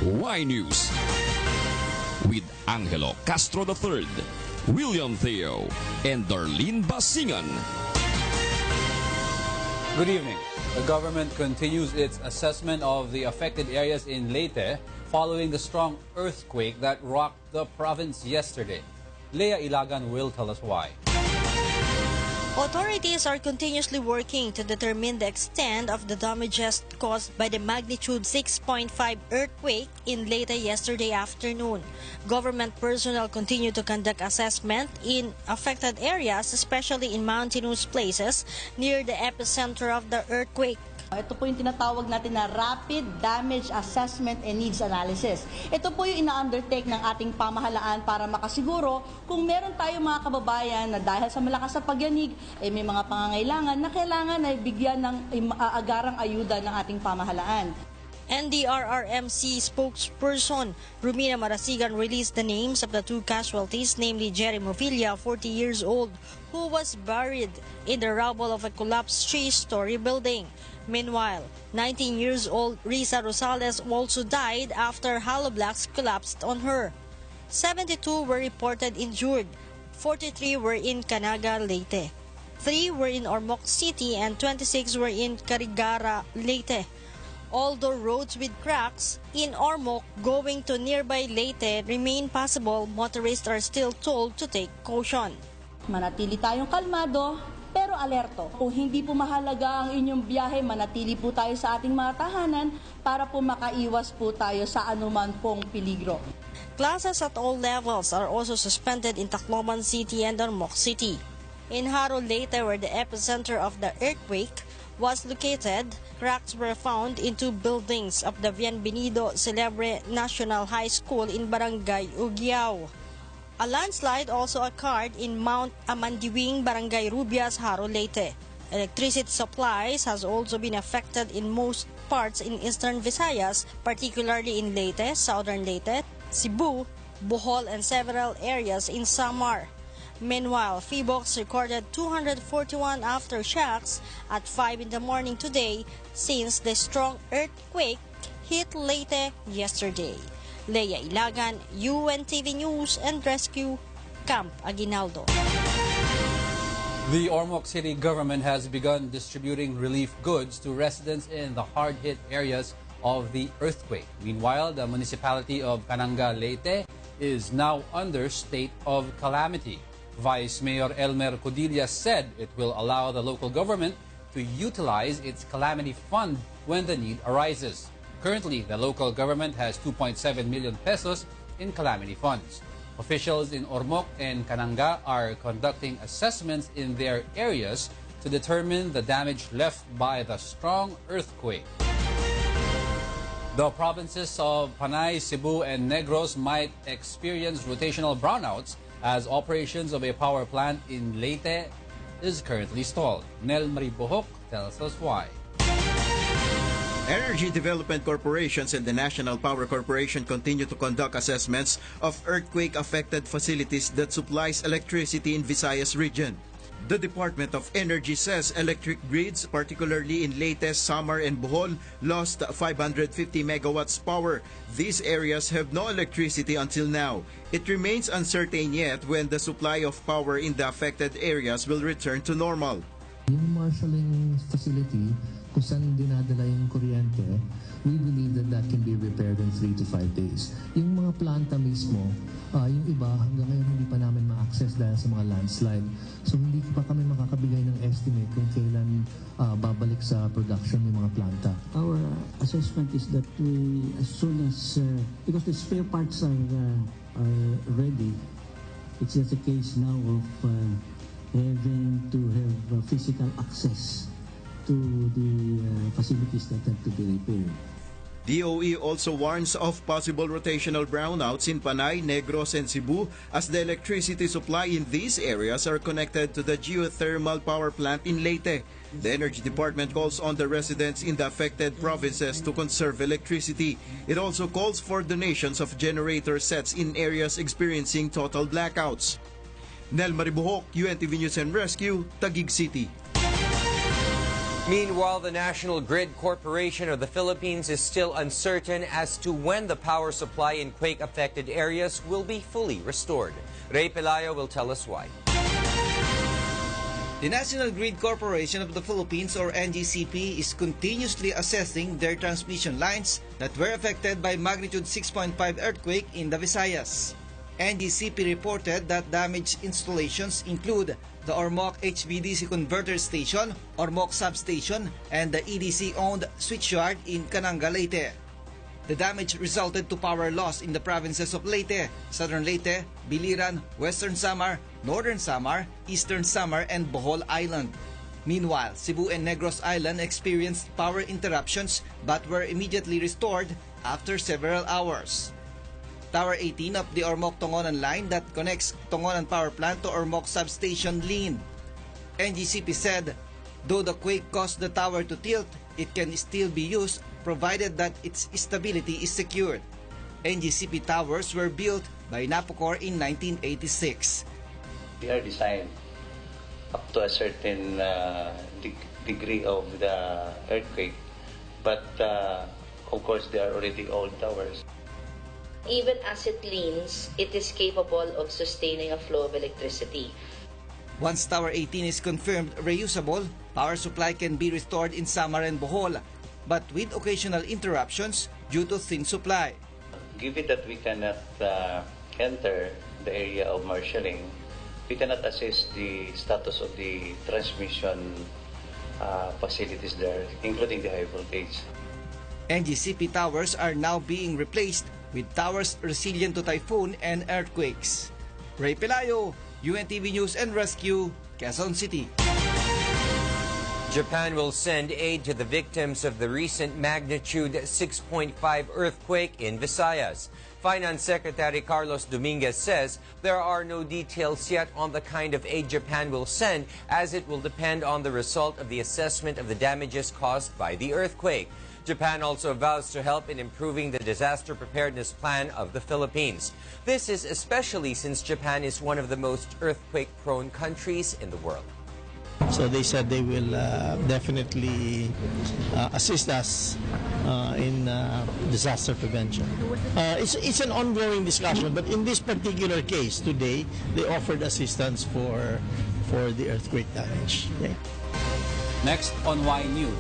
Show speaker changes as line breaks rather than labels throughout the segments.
Y News with Angelo Castro III, William Theo, and Darlene Basingan.
Good evening. The government continues its assessment of the affected areas in Leyte following the strong earthquake that rocked the province yesterday. Leah Ilagan will tell us why.
Authorities are continuously working to determine the extent of the damages caused by the magnitude 6.5 earthquake in Leyte yesterday afternoon. Government personnel continue to conduct assessment in affected areas, especially in mountainous places near the epicenter of the earthquake.
Ito po yung tinatawag natin na Rapid Damage Assessment and Needs Analysis. Ito po yung ina-undertake ng ating pamahalaan para makasiguro kung meron tayong mga kababayan na dahil sa malakas na pagyanig, may mga pangangailangan na kailangan ay bigyan ng agarang ayuda ng ating pamahalaan.
NDRRMC spokesperson Rumina Marasigan released the names of the two casualties, namely Jerry Movilla, 40 years old, who was buried in the rubble of a collapsed 3-story building. Meanwhile, 19 years old Risa Rosales also died after hollow blocks collapsed on her. 72 were reported injured, 43 were in Canaga, Leyte, 3 were in Ormoc City, and 26 were in Carigara, Leyte. Although roads with cracks in Ormoc going to nearby Leyte remain possible, motorists are still told to take caution.
Manatili tayong kalmado pero alerto. Kung hindi po mahalaga ang inyong biyahe, manatili po tayo sa ating mga tahanan para po makaiwas po tayo sa anuman pong peligro.
Classes at all levels are also suspended in Tacloban City and Ormoc City. In Haro, Leyte, where the epicenter of the earthquake was located, cracks were found in two buildings of the Bienvenido Celebre National High School in Barangay Ugiao. A landslide also occurred in Mount Amandiwing, Barangay Rubias, Haro, Leyte. Electricity supplies has also been affected in most parts in eastern Visayas, particularly in Leyte, southern Leyte, Cebu, Bohol, and several areas in Samar. Meanwhile, Phibox recorded 241 aftershocks at 5 in the morning today since the strong earthquake hit Leyte yesterday. Leah Ilagan, UNTV News and Rescue, Camp Aguinaldo.
The Ormoc City government has begun distributing relief goods to residents in the hard-hit areas of the earthquake. Meanwhile, the municipality of Cananga, Leyte is now under state of calamity. Vice Mayor Elmer Codillas said it will allow the local government to utilize its calamity fund when the need arises. Currently, the local government has 2.7 million pesos in calamity funds. Officials in Ormoc and Cananga are conducting assessments in their areas to determine the damage left by the strong earthquake. The provinces of Panay, Cebu, and Negros might experience rotational brownouts as operations of a power plant in Leyte is currently stalled. Nel Maribohok tells us why.
Energy Development Corporations and the National Power Corporation continue to conduct assessments of earthquake-affected facilities that supplies electricity in Visayas region. The Department of Energy says electric grids, particularly in Leyte, Samar, and Bohol, lost 550 megawatts power. These areas have no electricity until now. It remains uncertain yet when the supply of power in the affected areas will return to normal.
Yung marshalling facility, kung saan dinadala yung kuryente, we believe that that can be repaired in 3 to 5 days. Yung mga planta mismo, yung iba hanggang ngayon hindi pa namin ma-access dahil sa mga landslide. So hindi pa kami makakabigay ng estimate kung kailan babalik sa production yung mga planta.
Our assessment is that as soon as, because the spare parts are ready, it's just a case now of having to have physical access to the facilities that have to be repaired.
DOE also warns of possible rotational brownouts in Panay, Negros, and Cebu as the electricity supply in these areas are connected to the geothermal power plant in Leyte. The Energy Department calls on the residents in the affected provinces to conserve electricity. It also calls for donations of generator sets in areas experiencing total blackouts. Nel Maribohok, UNTV News and Rescue, Taguig City.
Meanwhile, the National Grid Corporation of the Philippines is still uncertain as to when the power supply in quake-affected areas will be fully restored. Ray Pelayo will tell us why.
The National Grid Corporation of the Philippines, or NGCP, is continuously assessing their transmission lines that were affected by magnitude 6.5 earthquake in the Visayas. NGCP reported that damaged installations include the Ormoc HVDC Converter Station, Ormoc Substation, and the EDC-owned switchyard in Cananga, Leyte. The damage resulted to power loss in the provinces of Leyte, Southern Leyte, Biliran, Western Samar, Northern Samar, Eastern Samar, and Bohol Island. Meanwhile, Cebu and Negros Island experienced power interruptions but were immediately restored after several hours. Tower 18 of the Ormoc-Tongonan line that connects Tongonan Power Plant to Ormoc Substation leaned. NGCP said, though the quake caused the tower to tilt, it can still be used provided that its stability is secured. NGCP towers were built by Napocor in 1986.
They are designed up to a certain degree of the earthquake, but of course they are already old towers.
Even as it leans, it is capable of sustaining a flow of electricity.
Once Tower 18 is confirmed reusable, power supply can be restored in Samar and Bohol, but with occasional interruptions due to thin supply.
Given that we cannot enter the area of marshalling, we cannot assess the status of the transmission facilities there, including the high voltage.
NGCP towers are now being replaced with towers resilient to typhoon and earthquakes. Ray Pelayo, UNTV News and Rescue, Quezon City.
Japan will send aid to the victims of the recent magnitude 6.5 earthquake in Visayas. Finance Secretary Carlos Dominguez says there are no details yet on the kind of aid Japan will send, as it will depend on the result of the assessment of the damages caused by the earthquake. Japan also vows to help in improving the disaster preparedness plan of the Philippines. This is especially since Japan is one of the most earthquake-prone countries in the world.
So they said they will definitely assist us in disaster prevention. It's an ongoing discussion, but in this particular case today, they offered assistance for the earthquake damage. Okay.
Next on Y News.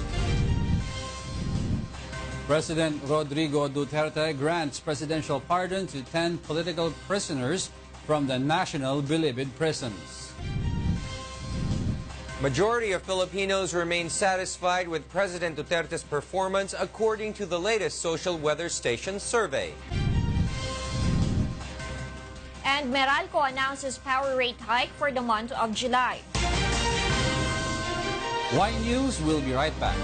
President Rodrigo Duterte grants presidential pardon to 10 political prisoners from the National Bilibid prisons.
Majority of Filipinos remain satisfied with President Duterte's performance according to the latest social weather station survey.
And Meralco announces power rate hike for the month of July.
Y News will be right back.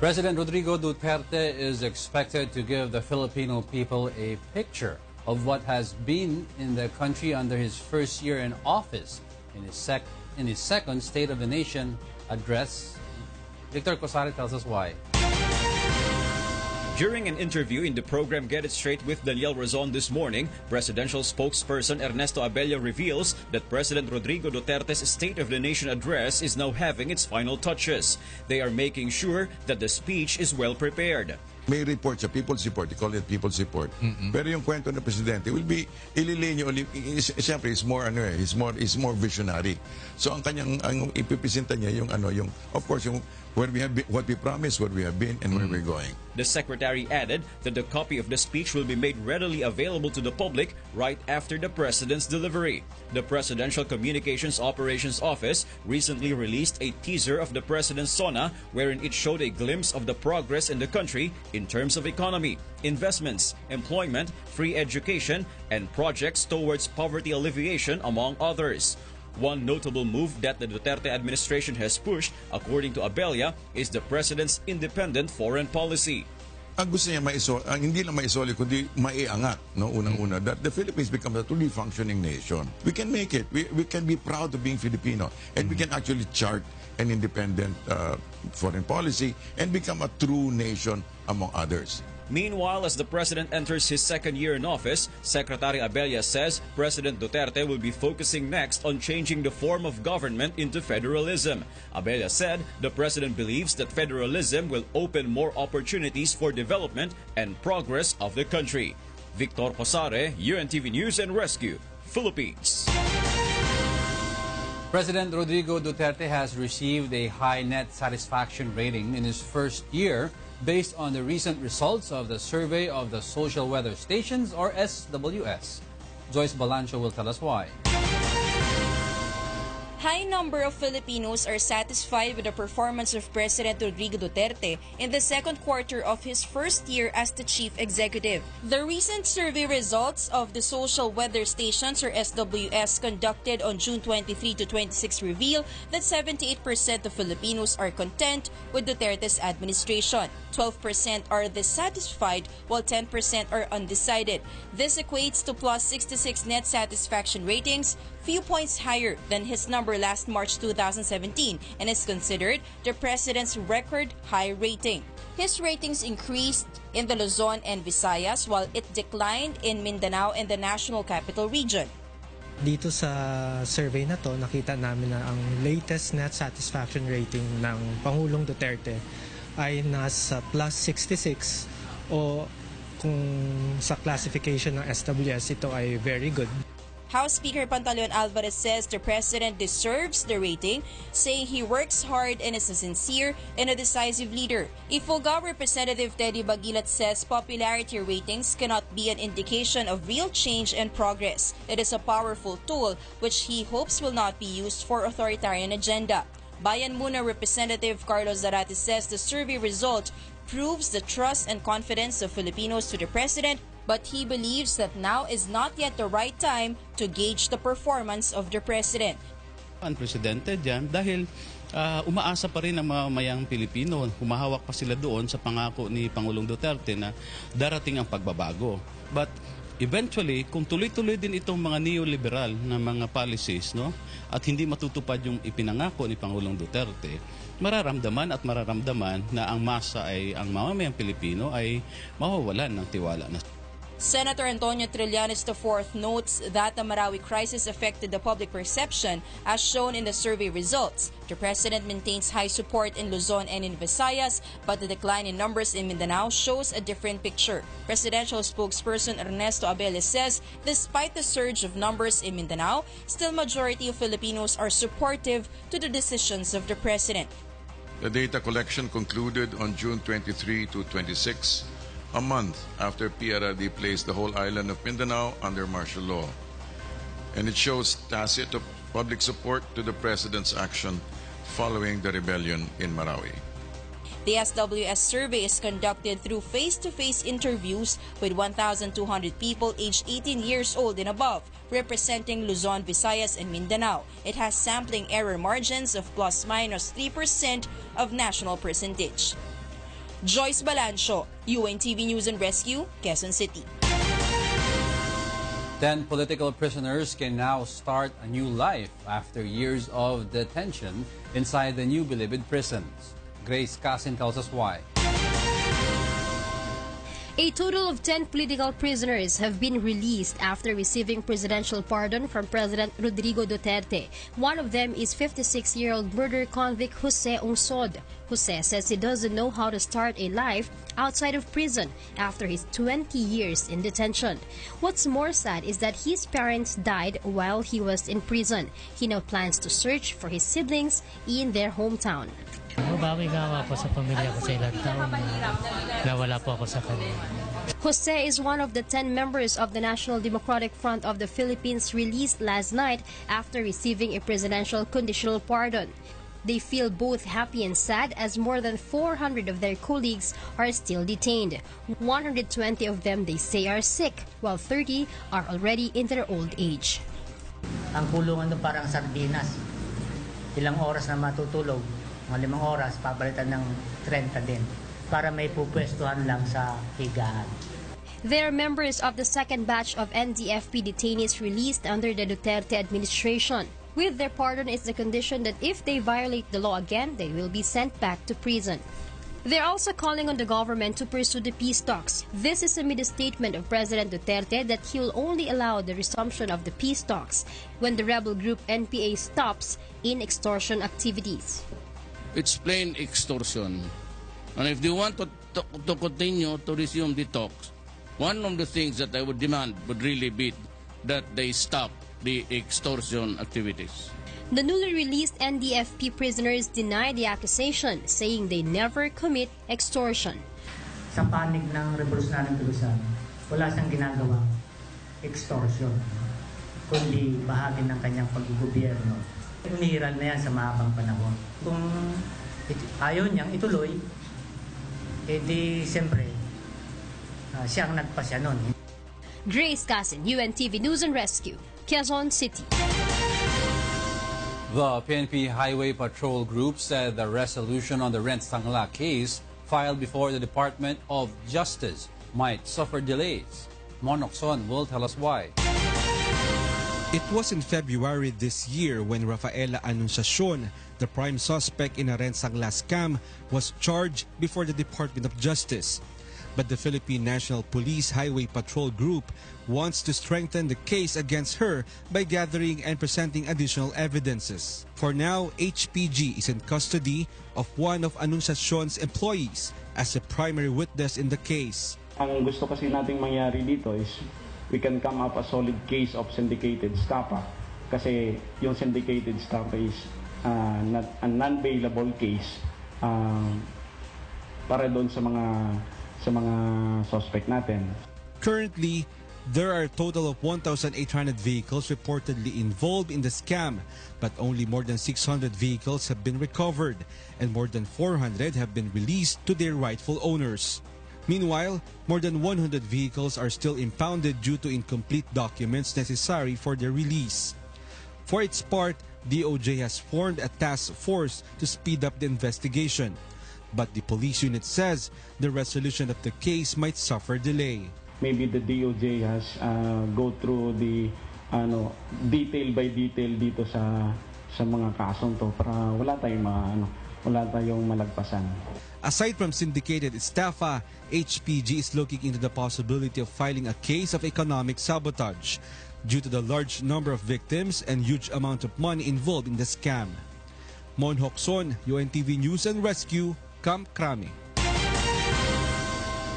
President Rodrigo Duterte is expected to give the Filipino people a picture of what has been in the country under his first year in office in his second State of the Nation address. Victor Cosare tells us why.
During an interview in the program Get It Straight with Daniel Razon this morning, presidential spokesperson Ernesto Abella reveals that President Rodrigo Duterte's State of the Nation address is now having its final touches. They are making sure that the speech is well prepared.
May report sa people's report, they call it people's report. Pero yung kwento ng presidente will be ililinyo, siyempre is more is more visionary. So ang kanyang ipipresenta niya yung of course yung where we have been, what we promised, where we have been, and where we're going.
The secretary added that the copy of the speech will be made readily available to the public right after the president's delivery. The Presidential Communications Operations Office recently released a teaser of the president's SONA wherein it showed a glimpse of the progress in the country in terms of economy, investments, employment, free education, and projects towards poverty alleviation, among others. One notable move that the Duterte administration has pushed, according to Abella, is the president's independent foreign policy.
ang gusto niya hindi lang maisoli, kundi maiangat, no? Unang-una, that the Philippines becomes a truly functioning nation. We can make it. We can be proud of being Filipino, and we can actually chart an independent foreign policy and become a true nation among others.
Meanwhile, as the president enters his second year in office, Secretary Abella says President Duterte will be focusing next on changing the form of government into federalism. Abella said the president believes that federalism will open more opportunities for development and progress of the country. Victor Posare, UNTV News and Rescue, Philippines.
President Rodrigo Duterte has received a high net satisfaction rating in his first year based on the recent results of the Survey of the Social Weather Stations, or SWS. Joyce Balancho will tell us why.
High number of Filipinos are satisfied with the performance of President Rodrigo Duterte in the second quarter of his first year as the chief executive. The recent survey results of the Social Weather Stations, or SWS, conducted on June 23 to 26 reveal that 78% of Filipinos are content with Duterte's administration. 12% are dissatisfied, while 10% are undecided. This equates to plus 66 net satisfaction ratings, few points higher than his number last March 2017, and is considered the president's record high rating. His ratings increased in the Luzon and Visayas, while it declined in Mindanao and the National Capital Region.
Dito sa survey na to, nakita namin na ang latest net satisfaction rating ng Pangulong Duterte ay nasa plus 66, o kung sa classification ng SWS, ito ay very good.
House Speaker Pantaleon Alvarez says the president deserves the rating, saying he works hard and is a sincere and a decisive leader. Ifugao Representative Teddy Bagilat says popularity ratings cannot be an indication of real change and progress. It is a powerful tool which he hopes will not be used for authoritarian agenda. Bayan Muna Representative Carlos Zarate says the survey result proves the trust and confidence of Filipinos to the president, but he believes that now is not yet the right time to gauge the performance of the president.
Unprecedented yan dahil umaasa pa rin ang mamamayang Pilipino. Humahawak pa sila doon sa pangako ni Pangulong Duterte na darating ang pagbabago. But eventually, kung tuloy-tuloy din itong mga neoliberal na mga policies, no, at hindi matutupad yung ipinangako ni Pangulong Duterte, mararamdaman na ang masa ay, ang mamamayang Pilipino ay mawawalan ng tiwala na.
Senator Antonio Trillanes IV notes that the Marawi crisis affected the public perception as shown in the survey results. The president maintains high support in Luzon and in Visayas, but the decline in numbers in Mindanao shows a different picture. Presidential spokesperson Ernesto Abella says despite the surge of numbers in Mindanao, still majority of Filipinos are supportive to the decisions of the president.
The data collection concluded on June 23 to 26, a month after PRRD placed the whole island of Mindanao under martial law. And it shows tacit public support to the president's action following the rebellion in Marawi.
The SWS survey is conducted through face-to-face interviews with 1,200 people aged 18 years old and above, representing Luzon, Visayas, and Mindanao. It has sampling error margins of plus-minus 3% of national percentage. Joyce Balancho, UNTV News and Rescue, Quezon City.
10 political prisoners can now start a new life after years of detention inside the new Bilibid prisons. Grace Casin tells us why.
A total of 10 political prisoners have been released after receiving presidential pardon from President Rodrigo Duterte. One of them is 56-year-old murder convict Jose Ungsod. Jose says he doesn't know how to start a life outside of prison after his 20 years in detention. What's more sad is that his parents died while he was in prison. He now plans to search for his siblings in their hometown.
Mabawi nga ako sa pamilya ko sa ilang taon na wala po ako sa kanila.
Jose is one of the 10 members of the National Democratic Front of the Philippines released last night after receiving a presidential conditional pardon. They feel both happy and sad as more than 400 of their colleagues are still detained. 120 of them they say are sick, while 30 are already in their old age.
Ang kulungan doon parang sardinas. Ilang oras na matutulog, mga 5 oras, papalitan ng 30 din. para may pupwestuhan lang sa higaan.
They are members of the second batch of NDFP detainees released under the Duterte administration. With their pardon is the condition that if they violate the law again, they will be sent back to prison. They're also calling on the government to pursue the peace talks. This is amid a statement of President Duterte that he will only allow the resumption of the peace talks when the rebel group NPA stops in extortion activities.
It's plain extortion. And if they want to continue to resume the talks, one of the things that I would demand would really be that they stop the extortion activities.
The newly released NDFP prisoners deny the accusation, saying they never commit extortion.
Sa panig ng Revolusyonaryong Kilusan, wala siyang ginagawa extortion, kundi bahagi ng kanyang paggobyerno. Umihiral na yan sa mahabang panahon. Kung ayaw niyang ituloy, edi siyempre, siya ang nagpasya nun.
Grace Casin, UNTV News and Rescue, Quezon City.
The PNP Highway Patrol Group said the resolution on the Rent Sangla case filed before the Department of Justice might suffer delays. Monokson will tell us why.
It was in February this year when Rafaela Anunciacion, the prime suspect in a Rent Sangla scam, was charged before the Department of Justice. But the Philippine National Police Highway Patrol Group wants to strengthen the case against her by gathering and presenting additional evidences. For now, HPG is in custody of one of Anunciacion's employees as a primary witness in the case.
Ang gusto kasi nating mangyari dito is we can come up a solid case of syndicated estafa kasi yung syndicated estafa is not a non-bailable case para doon sa mga suspect natin.
Currently, there are a total of 1,800 vehicles reportedly involved in the scam, but only more than 600 vehicles have been recovered and more than 400 have been released to their rightful owners. Meanwhile, more than 100 vehicles are still impounded due to incomplete documents necessary for their release. For its part, DOJ has formed a task force to speed up the investigation. But the police unit says the resolution of the case might suffer delay.
Maybe the DOJ has go through the detail by detail dito sa mga kasong to para wala tayong malagpasan.
Aside from syndicated estafa, HPG is looking into the possibility of filing a case of economic sabotage due to the large number of victims and huge amount of money involved in the scam. Mon Hokson, UNTV News and Rescue, Camp Crame.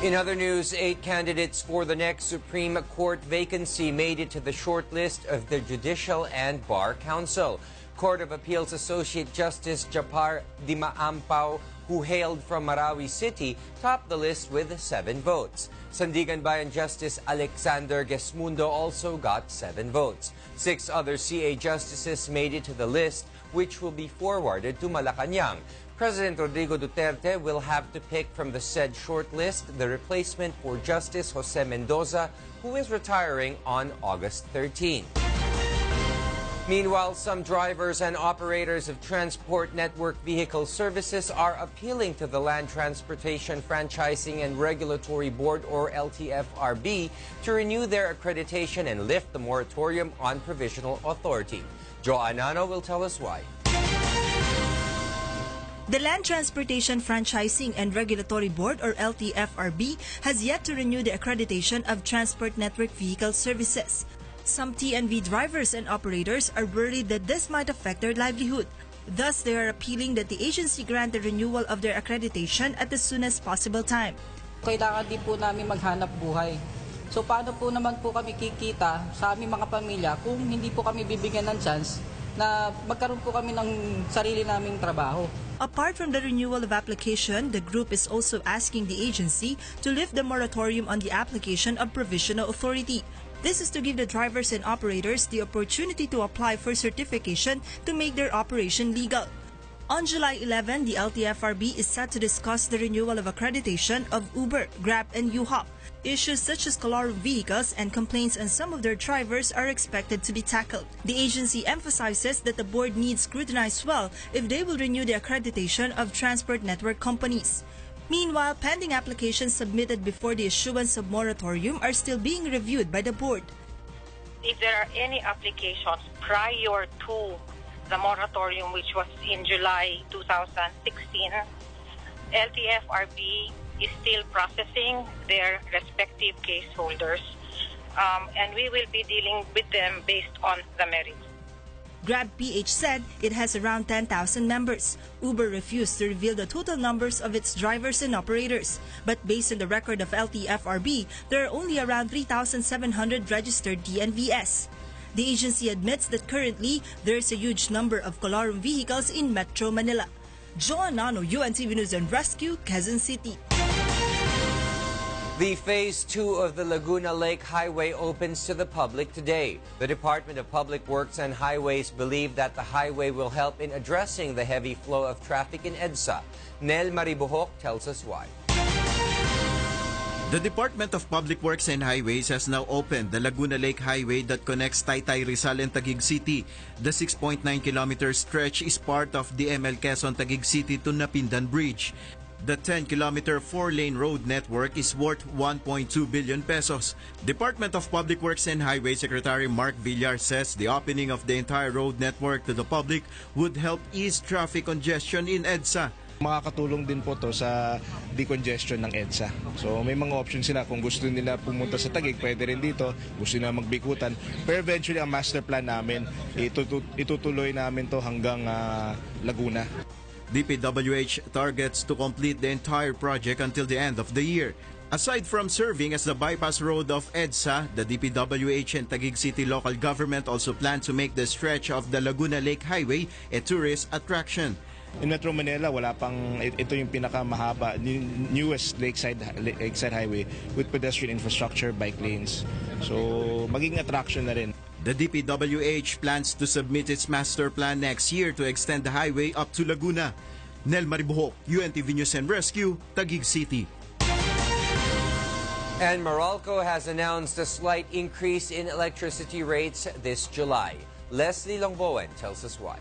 In other news, 8 candidates for the next Supreme Court vacancy made it to the short list of the Judicial and Bar Council. Court of Appeals Associate Justice Japar Dimaampaw, who hailed from Marawi City, topped the list with 7 votes. Sandigan Bayan Justice Alexander Gesmundo also got 7 votes. 6 other CA justices made it to the list, which will be forwarded to Malacanang. President Rodrigo Duterte will have to pick from the said shortlist the replacement for Justice Jose Mendoza, who is retiring on August 13. Meanwhile, some drivers and operators of Transport Network Vehicle Services are appealing to the Land Transportation Franchising and Regulatory Board, or LTFRB, to renew their accreditation and lift the moratorium on provisional authority. Joe Anano will tell us why.
The Land Transportation Franchising and Regulatory Board, or LTFRB, has yet to renew the accreditation of Transport Network Vehicle Services. Some TNV drivers and operators are worried that this might affect their livelihood. Thus, they are appealing that the agency grant the renewal of their accreditation at the soonest possible time.
Kailangan din po namin maghanap buhay. So paano po naman po kami kikita sa aming mga pamilya kung hindi po kami bibigyan ng chance na magkaroon po kami ng sarili naming trabaho.
Apart from the renewal of application, the group is also asking the agency to lift the moratorium on the application of provisional authority. This is to give the drivers and operators the opportunity to apply for certification to make their operation legal. On July 11, the LTFRB is set to discuss the renewal of accreditation of Uber, Grab, and U-Hop. Issues such as color vehicles and complaints on some of their drivers are expected to be tackled. The agency emphasizes that the board needs scrutinize well if they will renew the accreditation of transport network companies. Meanwhile, pending applications submitted before the issuance of moratorium are still being reviewed by the board.
If there are any applications prior to the moratorium, which was in July 2016, LTFRB is still processing their respective case holders, and we will be dealing with them based on the merits.
Grab PH said it has around 10,000 members. Uber refused to reveal the total numbers of its drivers and operators. But based on the record of LTFRB, there are only around 3,700 registered DNVS. The agency admits that currently there is a huge number of colorum vehicles in Metro Manila. Joan Nano, UNTV News and Rescue, Quezon City.
The Phase 2 of the Laguna Lake Highway opens to the public today. The Department of Public Works and Highways believe that the highway will help in addressing the heavy flow of traffic in EDSA. Nel Maribuhok tells us why.
The Department of Public Works and Highways has now opened the Laguna Lake Highway that connects Taytay, Rizal and Taguig City. The 6.9-kilometer stretch is part of the ML Quezon Taguig City to Napindan Bridge. The 10-kilometer 4-lane road network is worth 1.2 billion pesos. Department of Public Works and Highway Secretary Mark Villar says the opening of the entire road network to the public would help ease traffic congestion in EDSA.
Makakatulong din po to sa decongestion ng EDSA. So may mga options sila. Kung gusto nila pumunta sa Taguig, pwede rin dito. Gusto nila magbikutan. Pero eventually, ang master plan namin, itutuloy namin to hanggang Laguna.
DPWH targets to complete the entire project until the end of the year. Aside from serving as the bypass road of EDSA, the DPWH and Taguig City local government also plan to make the stretch of the Laguna Lake Highway a tourist attraction.
In Metro Manila, ito yung pinakamahaba, newest lakeside highway with pedestrian infrastructure, bike lanes. So magiging attraction na rin.
The DPWH plans to submit its master plan next year to extend the highway up to Laguna. Nel Maribuhok, UNTV News and Rescue, Taguig City.
And Meralco has announced a slight increase in electricity rates this July. Leslie Longbowen tells us why.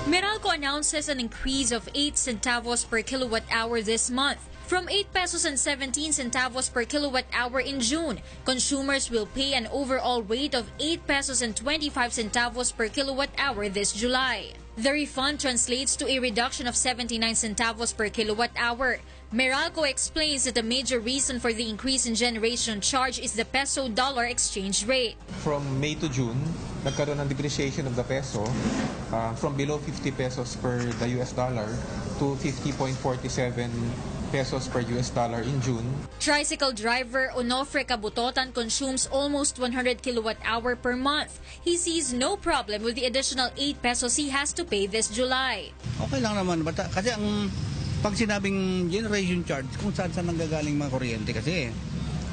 Meralco announces an increase of 8 centavos per kilowatt hour this month. From 8 pesos and 17 centavos per kilowatt hour in June, consumers will pay an overall rate of 8 pesos and 25 centavos per kilowatt hour this July. The refund translates to a reduction of 79 centavos per kilowatt hour. Meralco explains that the major reason for the increase in generation charge is the peso-dollar exchange rate.
From May to June, nagkaroon ng depreciation of the peso from below 50 pesos per the US dollar to 50.47 pesos per US dollar in June.
Tricycle driver Onofre Kabutotan consumes almost 100 kilowatt hour per month. He sees no problem with the additional 8 pesos he has to pay this July.
Okay lang naman bata kasi ang pag sinabing generation charge kung saan nanggagaling mga kuryente kasi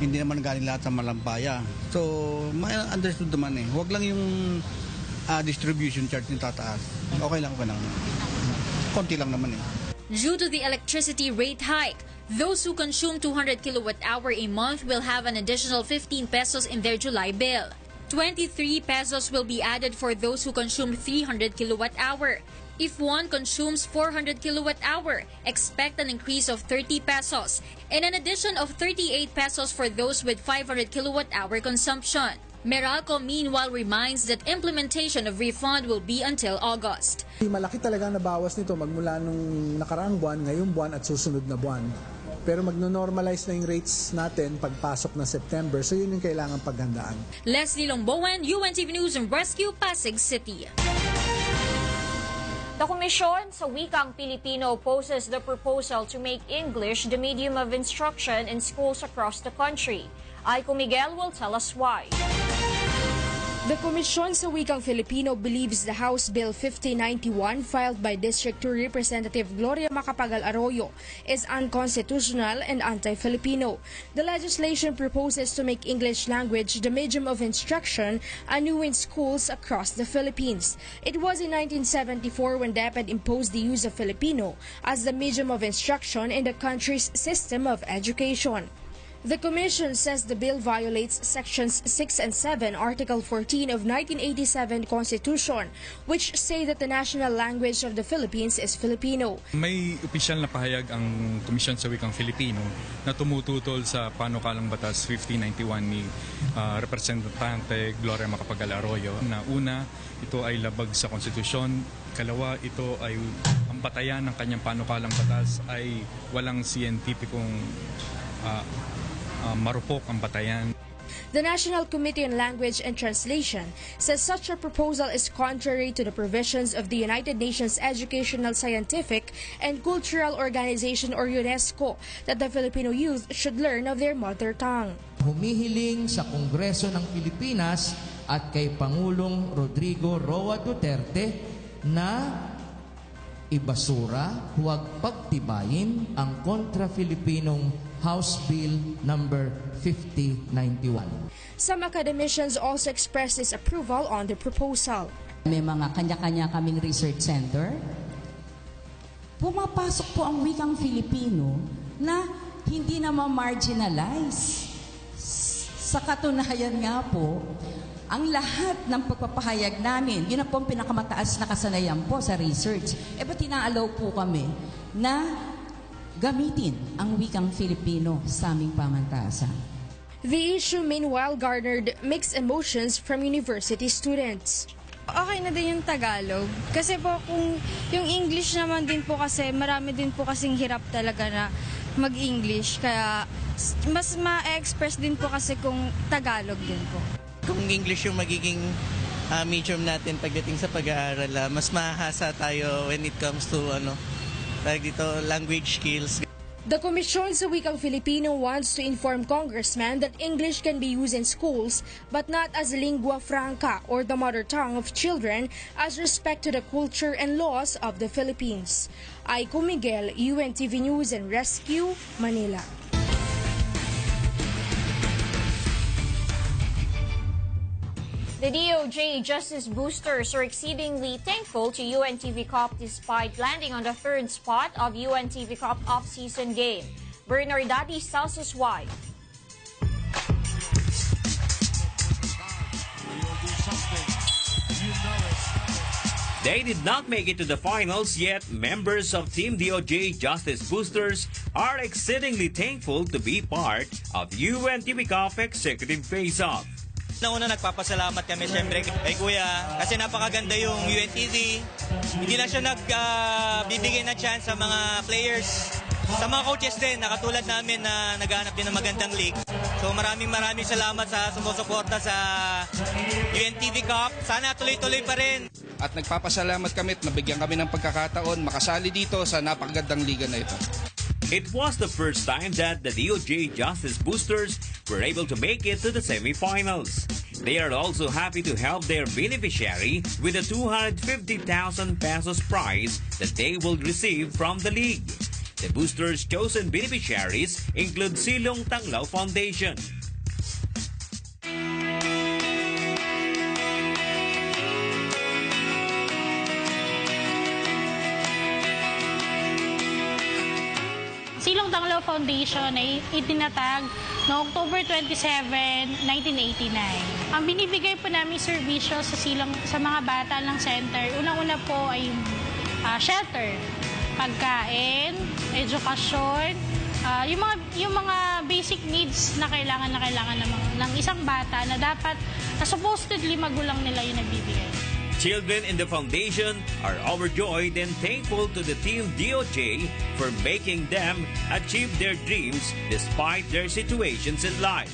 hindi naman galing lahat sa Malampaya. So may understood naman eh. Huwag lang yung distribution charge ni tataas. Okay lang. Konti lang naman eh.
Due to the electricity rate hike, those who consume 200 kilowatt hour a month will have an additional 15 pesos in their July bill. 23 pesos will be added for those who consume 300 kilowatt hour. If one consumes 400 kilowatt hour, expect an increase of 30 pesos and an addition of 38 pesos for those with 500 kilowatt hour consumption. Meralco meanwhile reminds that implementation of refund will be until August.
Malaki talaga nabawas nito magmula nung nakaraang buwan, ngayong buwan at susunod na buwan. Pero magno-normalize na yung rates natin pagpasok na September. So yun yung kailangan paghandaan.
Leslie Longbowen, UNTV News and Rescue, Pasig City.
The Komisyon sa Wikang Pilipino opposes the proposal to make English the medium of instruction in schools across the country. Aiko Miguel will tell us why.
The Komisyon sa Wikang Filipino believes the House Bill 5091 filed by District 2 Representative Gloria Macapagal Arroyo is unconstitutional and anti-Filipino. The legislation proposes to make English language the medium of instruction anew in schools across the Philippines. It was in 1974 when DepEd imposed the use of Filipino as the medium of instruction in the country's system of education. The Commission says the bill violates Sections 6 and 7, Article 14 of 1987 Constitution, which say that the national language of the Philippines is Filipino.
May opisyal na pahayag ang Komisyon sa Wikang Filipino na tumututol sa panukalang batas 1591 ni Representante Gloria Macapagal Arroyo na una, ito ay labag sa konstitusyon. Kalawa, ito ay ang batayan ng kanyang panukalang batas ay walang siyentipikong marupok ang batayan.
The National Committee on Language and Translation says such a proposal is contrary to the provisions of the United Nations Educational, Scientific, and Cultural Organization or UNESCO that the Filipino youth should learn of their mother tongue.
Humihiling sa Kongreso ng Pilipinas at kay Pangulong Rodrigo Roa Duterte na ibasura, huwag pagtibayin ang kontra-Filipinong House Bill number 5091.
Some academicians also expressed disapproval on the proposal.
May mga kanya-kanya kaming research center. Pumapasok po ang wikang Filipino na hindi na ma-marginalize. Sa katunayan nga po, ang lahat ng pagpapahayag namin, yun na po ang pinakamataas na kasanayan po sa research. Ba't inaalaw po kami na gamitin ang wikang Filipino sa aming pamantasan?
The issue meanwhile garnered mixed emotions from university students.
Okay na din yung Tagalog. Kasi po kung yung English naman din po kasi marami din po kasing hirap talaga na mag-English. Kaya mas ma-express din po kasi kung Tagalog din po.
Kung English yung magiging medium natin pagdating sa pag-aaral, mas mahasa tayo when it comes to language skills.
The Komisyon sa Wikang Filipino wants to inform congressmen that English can be used in schools but not as lingua franca or the mother tongue of children as respect to the culture and laws of the Philippines. Aiko Miguel, UNTV News and Rescue, Manila.
The DOJ Justice Boosters are exceedingly thankful to UNTV Cup despite landing on the third spot of UNTV Cup off-season game. Bernardati tells us why.
They did not make it to the finals, yet members of Team DOJ Justice Boosters are exceedingly thankful to be part of UNTV Cup Executive Face-Off.
Una nagpapasalamat kami siyempre kay Kuya kasi napakaganda yung UNTV. Hindi lang siya nagbibigay ng chance sa mga players, sa mga coaches din, na katulad namin na naghahanap din ng magandang league. So maraming salamat sa sumusuporta sa UNTV Cup. Sana tuloy-tuloy pa rin.
At nagpapasalamat kami at nabigyan kami ng pagkakataon makasali dito sa napakagandang liga na ito.
It was the first time that the DOJ Justice Boosters were able to make it to the semifinals. They are also happy to help their beneficiary with the 250,000 pesos prize that they will receive from the league. The Boosters' chosen beneficiaries include Silong Tanglao Foundation,
Silong Tanglao Foundation ay itinatag noong October 27, 1989. Ang binibigay po namin serbisyo sa mga bata ng center, unang-una po ay shelter, pagkain, edukasyon, yung mga basic needs na kailangan ng isang bata na dapat supposedly magulang nila yung nagbibigay.
Children in the foundation are overjoyed and thankful to the Team DOJ for making them achieve their dreams despite their situations in life.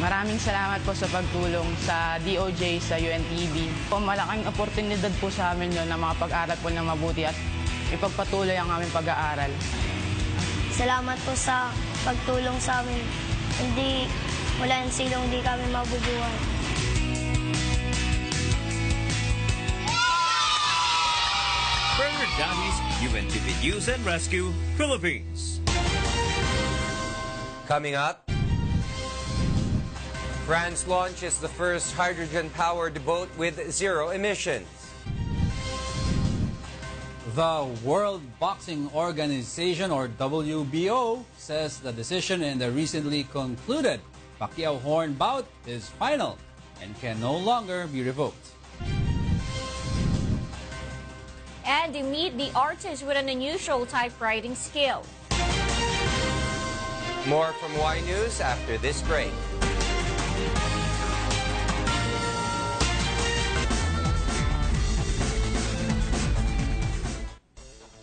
Maraming salamat po sa pagtulong sa DOJ, sa UNTV. Malaking oportunidad po sa amin yun na makapag-aral po ng mabuti at ipagpatuloy ang aming pag-aaral.
Salamat po sa pagtulong sa amin. Wala yung silong, hindi kami mabubuhay.
Bernardati's UNTV News and Rescue, Philippines.
Coming up, France launches the first hydrogen-powered boat with zero emissions.
The World Boxing Organization, or WBO, says the decision in the recently concluded Pacquiao-Horn bout is final and can no longer be revoked.
And meet the artist with an unusual typewriting skill.
More from Y News after this break.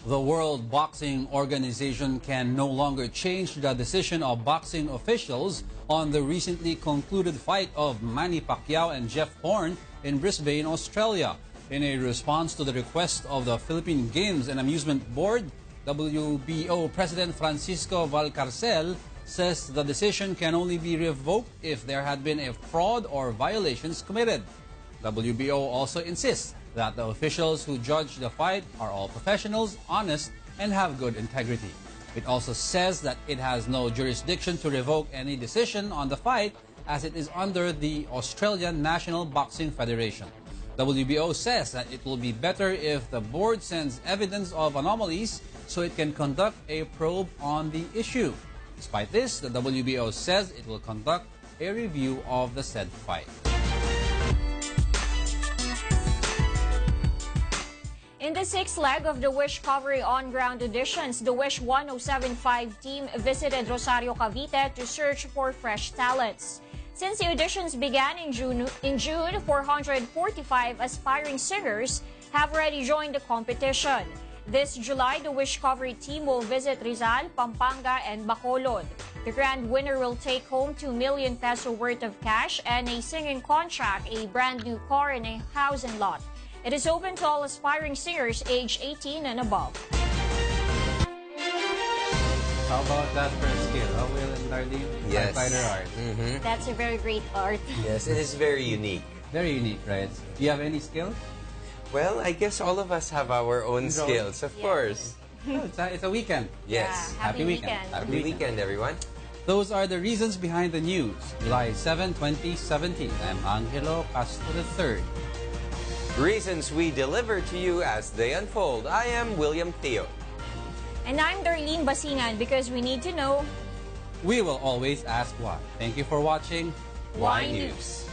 The World Boxing Organization can no longer change the decision of boxing officials on the recently concluded fight of Manny Pacquiao and Jeff Horn in Brisbane, Australia. In a response to the request of the Philippine Games and Amusement Board, WBO President Francisco Valcarcel says the decision can only be revoked if there had been a fraud or violations committed. WBO also insists that the officials who judge the fight are all professionals, honest, and have good integrity. It also says that it has no jurisdiction to revoke any decision on the fight, as it is under the Australian National Boxing Federation. WBO says that it will be better if the board sends evidence of anomalies so it can conduct a probe on the issue. Despite this, the WBO says it will conduct a review of the said fight.
In the sixth leg of the Wish Covery on-ground auditions, the Wish 1075 team visited Rosario, Cavite to search for fresh talents. Since the auditions began in June, 445 aspiring singers have already joined the competition. This July, the Wish Covery team will visit Rizal, Pampanga, and Bacolod. The grand winner will take home 2 million peso worth of cash and a singing contract, a brand new car, and a house and lot. It is open to all aspiring singers aged 18 and above.
How about that first skill? How will and Darlene?
Yes.
Fighter art.
That's a very great art.
Yes, it is very unique.
Very unique, right? Do you have any skill?
Well, I guess all of us have our own skills, of course.
Oh, it's a weekend.
Yes.
Yeah, happy weekend.
Happy weekend, everyone.
Those are the reasons behind the news. July 7, 2017. I'm Angelo Castro III.
Reasons we deliver to you as they unfold. I am William Theo.
And I'm Darlene Basingan, because we need to know.
We will always ask why. Thank you for watching
Y News.